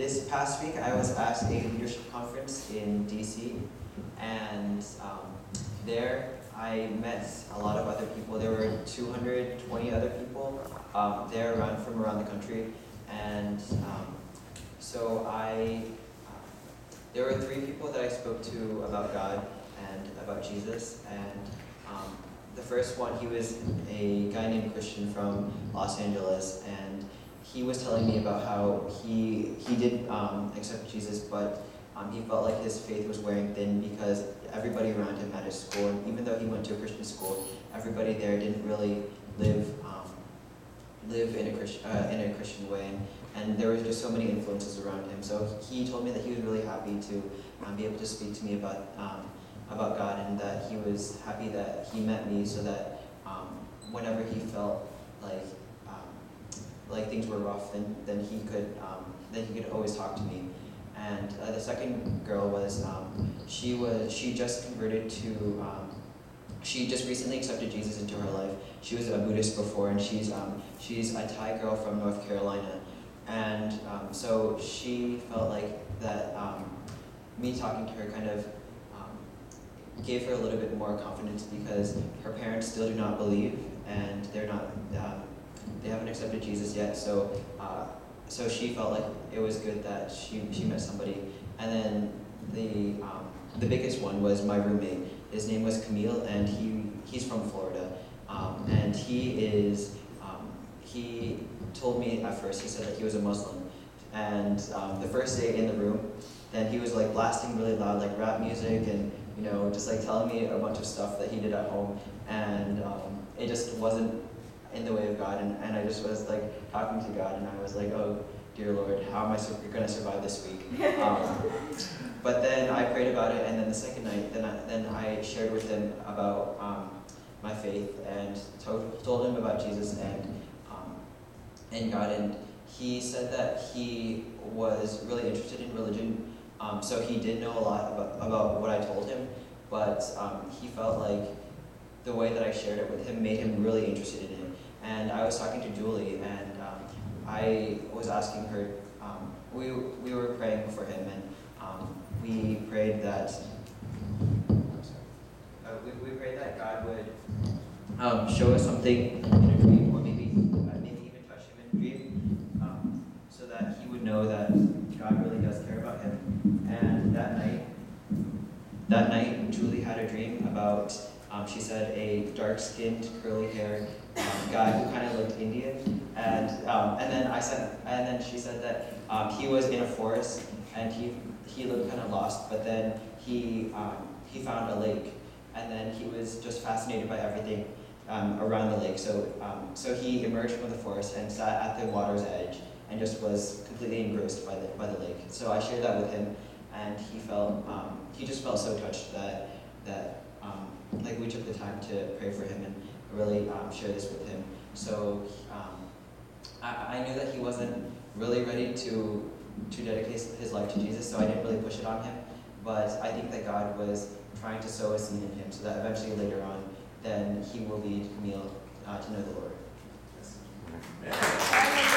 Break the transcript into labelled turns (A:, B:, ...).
A: This past week, I was at a leadership conference in DC, and there I met a lot of other people. There were 220 other people there from around the country, and so there were three people that I spoke to about God and about Jesus, and the first one, he was a guy named Christian from Los Angeles, and he was telling me about how he did accept Jesus, but he felt like his faith was wearing thin because everybody around him at his school, and even though he went to a Christian school, everybody there didn't really live in a Christian way, and there was just so many influences around him. So he told me that he was really happy to be able to speak to me about God, and that he was happy that he met me, so that whenever he felt like things were rough, then he could always talk to me. And the second girl was she just converted to she just recently accepted Jesus into her life. She was a Buddhist before, and she's a Thai girl from North Carolina, and so she felt like that me talking to her kind of gave her a little bit more confidence, because her parents still do not believe, and they haven't accepted Jesus yet. So she felt like it was good that she met somebody. And then the biggest one was my roommate. His name was Camille, and he's from Florida, and he told me at first, he said that he was a Muslim, and the first day in the room, then he was like blasting really loud like rap music, and just like telling me a bunch of stuff that he did at home, and it just wasn't in the way of God, and I just was like talking to God, and I was like, oh dear Lord, how am I going to survive this week? But then I prayed about it, and then the second night, then I shared with him about my faith, and told him about Jesus and God, and he said that he was really interested in religion, so he did know a lot about what I told him, but he felt like the way that I shared it with him made him really interested in it. And I was talking to Julie, and I was asking her, we were praying for him, and we prayed that we prayed that God would show us something in a dream, or maybe even touch him in a dream, so that he would know that God really does care about him. And that night, Julie had a dream about, she said, a dark-skinned, curly-haired guy who kind of looked Indian, and then she said that he was in a forest, and he looked kind of lost, but then he found a lake, and then he was just fascinated by everything around the lake. So he emerged from the forest and sat at the water's edge, and just was completely engrossed by the lake. So I shared that with him, and he just felt so touched that like we took the time to pray for him and really share this with him. So I knew that he wasn't really ready to dedicate his life to Jesus, so I didn't really push it on him. But I think that God was trying to sow a seed in him, so that eventually later on, then he will lead Camille to know the Lord. Yes.